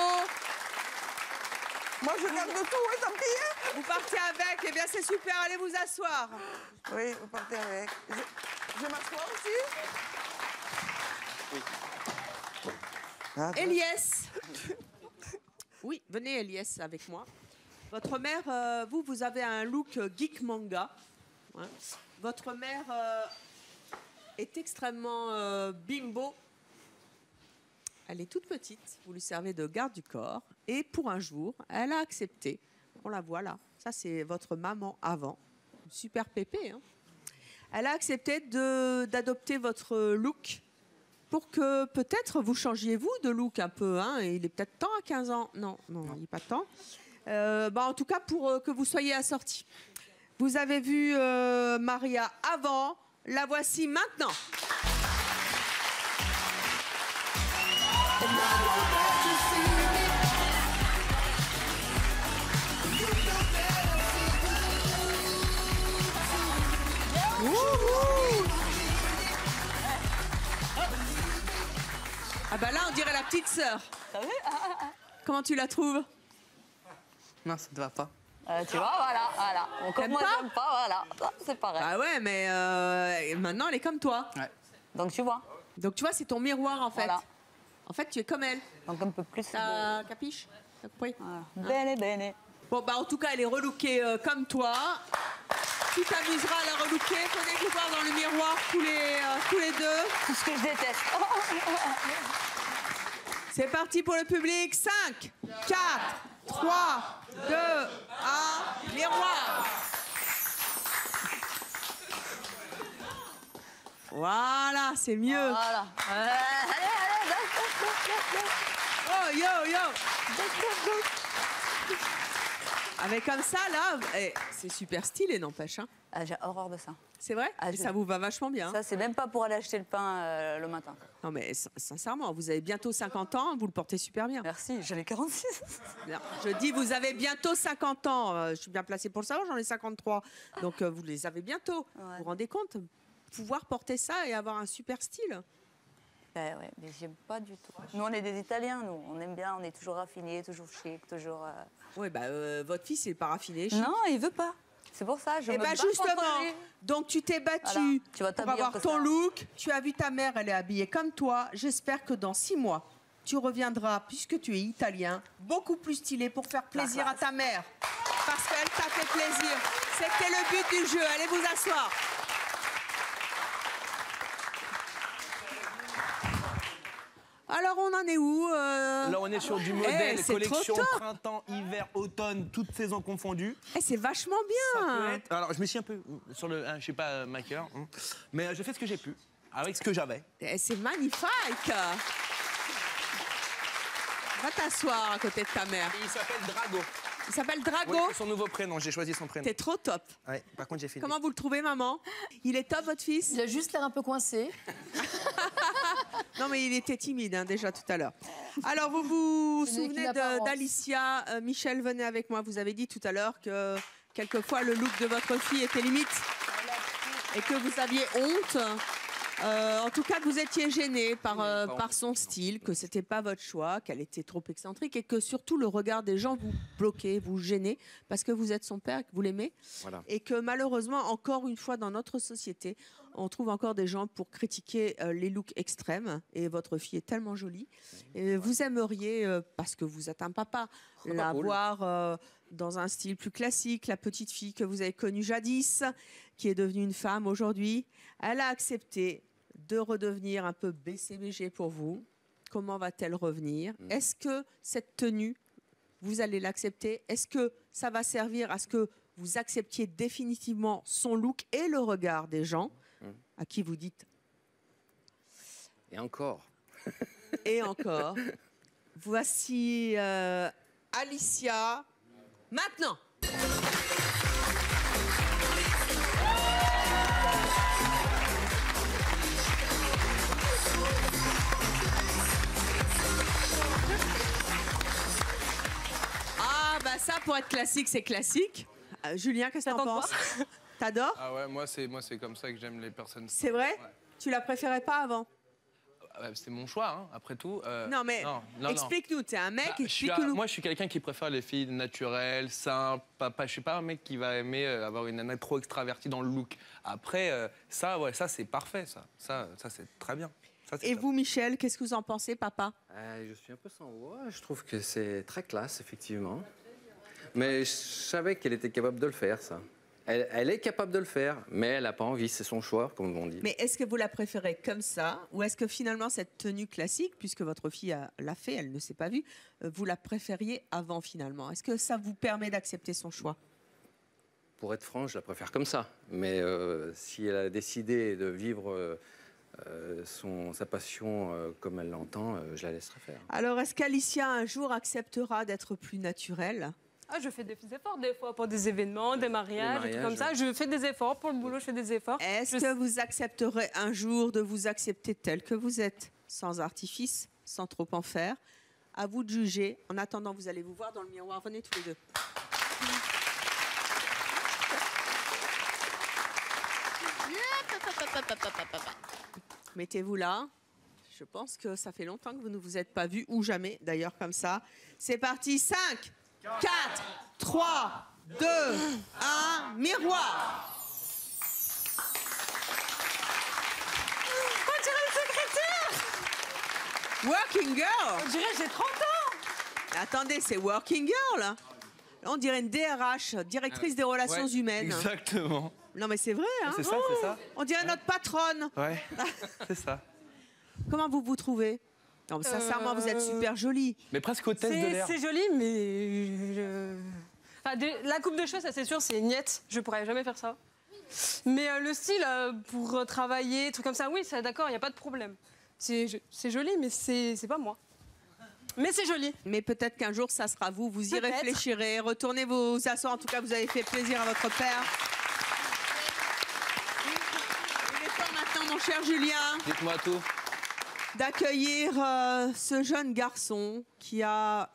Moi, je garde tout, hein, tant pis. Hein. Vous partez avec, eh bien c'est super, allez vous asseoir. Oui, vous partez avec. Je m'assois aussi? Oui. Ah, Eliès. Oui, venez Eliès avec moi. Votre mère, vous avez un look geek manga. Hein. Votre mère est extrêmement bimbo. Elle est toute petite, vous lui servez de garde du corps. Et pour un jour, elle a accepté. On la voit là. Ça, c'est votre maman avant. Une super pépé. Hein. Elle a accepté d'adopter votre look pour que peut-être vous changiez vous de look un peu. Hein. Il est peut-être temps à 15 ans. Non, il n'est pas temps. En tout cas, pour que vous soyez assortis. Vous avez vu Maria avant. La voici maintenant. Ah bah là, on dirait la petite sœur. Comment tu la trouves? Non, ça ne te va pas. Tu vois, voilà. Comme moi, j'aime pas, voilà. C'est pareil. Ah ouais, mais maintenant, elle est comme toi. Ouais. Donc, tu vois. Donc, tu vois, c'est ton miroir, en fait. Voilà. En fait, tu es comme elle. Donc, un peu plus. T'as capiche? T'as compris? Bene, bene. Bon, bah, en tout cas, elle est relookée comme toi. Tu t'amuseras à la relooker. Venez vous voir dans le miroir tous les deux. Tout ce que je déteste. C'est parti pour le public. 5, 4, 3, 2, 1, miroir. Voilà, c'est mieux. Voilà. Allez. Oh, yo. Avec comme ça, là, c'est super stylé, n'empêche. Hein. Ah, j'ai horreur de ça. C'est vrai? Ah, Et ça vous va vachement bien. Ça, c'est même pas pour aller acheter le pain le matin. Non, mais sincèrement, vous avez bientôt 50 ans, vous le portez super bien. Merci, j'en ai 46. Non, je dis, vous avez bientôt 50 ans. Je suis bien placée pour le savoir, j'en ai 53. Donc, vous les avez bientôt. Ouais. Vous vous rendez compte? Pouvoir porter ça et avoir un super style. Ben ouais, mais j'aime pas du tout. Nous, on est des Italiens, nous. On aime bien, on est toujours raffinés, toujours chic, toujours... Oui, votre fils, il n'est pas raffiné. Chic. Non, il veut pas. C'est pour ça, je me Et bats justement, contre lui. donc tu t'es battue Voilà. Tu vas pour t'habiller avoir comme ton ça. look. Tu as vu ta mère, elle est habillée comme toi. J'espère que dans 6 mois, tu reviendras, puisque tu es italien, beaucoup plus stylé pour faire plaisir à ta mère. Parce qu'elle t'a fait fait plaisir. C'était le but du jeu. Allez vous asseoir. Alors, on en est où Là, on est sur du modèle, collection trop top. printemps, hiver, automne, toutes saisons confondues. C'est vachement bien. Alors, je me suis un peu sur le, je sais pas, maquilleur, mais j'ai fait ce que j'ai pu, avec ce que j'avais. C'est magnifique. Va t'asseoir à côté de ta mère. Il s'appelle Drago. Il s'appelle Drago. Oui, c'est son nouveau prénom, j'ai choisi son prénom. T'es trop top. Ouais, par contre, j'ai fait. Comment vous le trouvez, maman? Il est top, votre fils? Il a juste l'air un peu coincé. Non, mais il était timide déjà tout à l'heure. Alors, vous vous Ce n'est souvenez qu'une apparence. d'Alicia? Michel, venez avec moi. Vous avez dit tout à l'heure que quelquefois le look de votre fille était limite et que vous aviez honte. En tout cas, que vous étiez gêné par son style, que c'était pas votre choix, qu'elle était trop excentrique et que surtout le regard des gens vous bloquait, vous gênait parce que vous êtes son père et que vous l'aimez. Voilà. Et que malheureusement, encore une fois, dans notre société, on trouve encore des gens pour critiquer les looks extrêmes. Et votre fille est tellement jolie. Et vous aimeriez, parce que vous êtes un papa, la voir dans un style plus classique. La petite fille que vous avez connue jadis, qui est devenue une femme aujourd'hui, elle a accepté de redevenir un peu BCBG pour vous. Comment va-t-elle revenir? Est-ce que cette tenue, vous allez l'accepter? Est-ce que ça va servir à ce que vous acceptiez définitivement son look et le regard des gens à qui vous dites Et encore. et encore? Voici Alicia maintenant. Ah bah ça, pour être classique, c'est classique. Julien, qu'est-ce que t'en penses? T'adores? Ah ouais, moi c'est comme ça que j'aime les personnes. C'est vrai? Ouais. Tu la préférais pas avant? C'est mon choix, hein, après tout. Non mais explique-nous, t'es un mec, explique-nous. Moi, je suis quelqu'un qui préfère les filles naturelles, simples. Je suis pas un mec qui va aimer avoir une nana trop extravertie dans le look. Après, ça c'est parfait, ça c'est très bien. Ça, c'est Et top. vous, Michel, qu'est-ce que vous en pensez, papa? Je suis un peu sans voix. Je trouve que c'est très classe, effectivement. Mais je savais qu'elle était capable de le faire, ça. Elle est capable de le faire, mais elle n'a pas envie, c'est son choix, comme on dit. Mais est-ce que vous la préférez comme ça, ou est-ce que finalement cette tenue classique, puisque votre fille l'a fait, elle ne s'est pas vue, vous la préfériez avant finalement? Est-ce que ça vous permet d'accepter son choix? Pour être franc, je la préfère comme ça. Mais si elle a décidé de vivre sa passion comme elle l'entend, je la laisserai faire. Alors, est-ce qu'Alicia un jour acceptera d'être plus naturelle? Ah, je fais des efforts des fois pour des événements, des mariages, et tout comme ça. Je fais des efforts pour le boulot, je fais des efforts. Est-ce que vous accepterez un jour de vous accepter tel que vous êtes, sans artifice, sans trop en faire? À vous de juger. En attendant, vous allez vous voir dans le miroir. Venez tous les deux. Mettez-vous là. Je pense que ça fait longtemps que vous ne vous êtes pas vus, ou jamais d'ailleurs comme ça. C'est parti, 5, 4, 3, 2, 1, miroir. On dirait une secrétaire. Working girl. On dirait j'ai 30 ans. Attendez, c'est working girl. Là, on dirait une DRH, directrice des relations humaines. Exactement. Non mais c'est vrai, hein. C'est ça, c'est ça. On dirait notre patronne. Ouais, c'est ça. Comment vous vous trouvez? Non, mais sincèrement, vous êtes super jolie. Mais presque hôtesse de l'air. C'est joli, mais enfin, la coupe de cheveux, ça c'est sûr, c'est niette. Je pourrais jamais faire ça. Mais le style pour travailler, trucs comme ça, oui, c'est d'accord, il y a pas de problème. C'est joli, mais c'est pas moi. Mais c'est joli. Mais peut-être qu'un jour, ça sera vous. Vous y Peut-être. réfléchirez. Retournez vous asseoir. En tout cas, vous avez fait plaisir à votre père. Il est temps maintenant, mon cher Julien, Dites-moi tout. d'accueillir ce jeune garçon qui a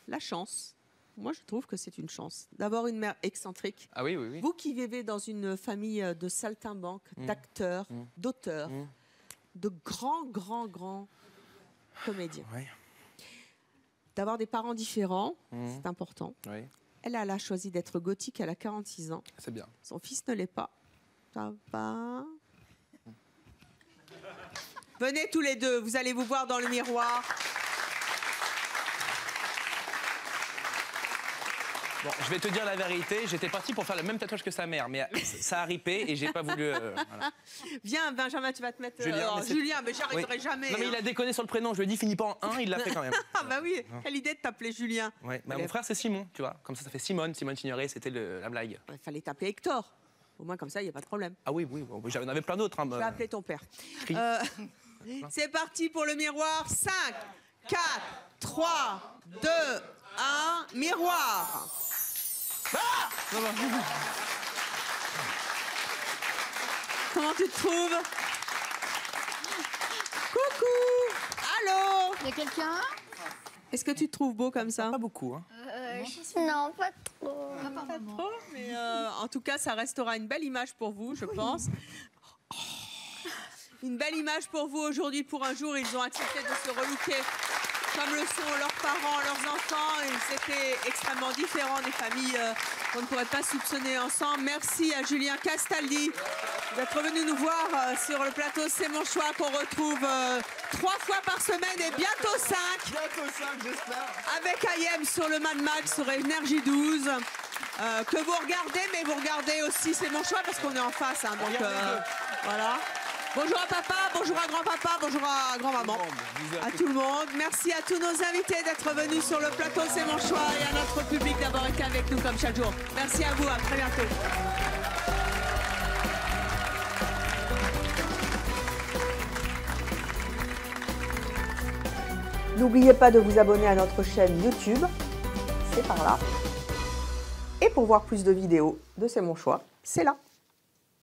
la chance, moi je trouve que c'est une chance, d'avoir une mère excentrique. Ah oui, oui, oui. Vous qui vivez dans une famille de saltimbanques, d'acteurs, d'auteurs, de grands comédiens. Oui. D'avoir des parents différents, c'est important. Oui, Elle a choisi d'être gothique, elle a 46 ans. c'est bien. Son fils ne l'est pas. Ça va. Venez tous les deux, vous allez vous voir dans le miroir. Bon, je vais te dire la vérité, j'étais parti pour faire le même tatouage que sa mère, mais ça a ripé et j'ai pas voulu. Voilà. Viens, Benjamin, tu vas te mettre. Julien, Julien, mais j'arriverai jamais. Non, mais il a déconné sur le prénom, je lui ai dit finis pas en 1, il l'a fait quand même. Ah, bah oui, quelle idée de t'appeler Julien. Ouais, bah, mon frère c'est Simon, tu vois, comme ça fait Simone Signoret, c'était la blague. Il fallait t'appeler Hector. Au moins, comme ça, il n'y a pas de problème. Ah oui, bon, j'en avais plein d'autres. Hein, Je vais appeler ton père. Cri. C'est parti pour le miroir. 5, 4, 3, 2, 1, miroir. Ah Comment tu te trouves? Coucou. Allô? Il y a quelqu'un? Est-ce que tu te trouves beau comme ça? Pas beaucoup. Hein. Non, pas trop. Pas trop, mais en tout cas, ça restera une belle image pour vous, je pense. Une belle image pour vous aujourd'hui. Pour un jour, ils ont accepté de se relooker comme le sont leurs parents, leurs enfants. Ils étaient extrêmement différents des familles qu'on ne pourrait pas soupçonner ensemble. Merci à Julien Castaldi d'être venu nous voir sur le plateau C'est mon choix, qu'on retrouve 3 fois par semaine et bientôt 5. Bientôt 5, j'espère. Avec Ayem sur le Mad Max sur Énergie 12. Que vous regardez, mais vous regardez aussi C'est mon choix parce qu'on est en face. Hein, donc voilà. Bonjour à papa, bonjour à grand-papa, bonjour à grand-maman, à tout le monde. Merci à tous nos invités d'être venus sur le plateau C'est mon choix et à notre public d'avoir été avec nous comme chaque jour. Merci à vous, à très bientôt. N'oubliez pas de vous abonner à notre chaîne YouTube, c'est par là. Et pour voir plus de vidéos de C'est mon choix, c'est là.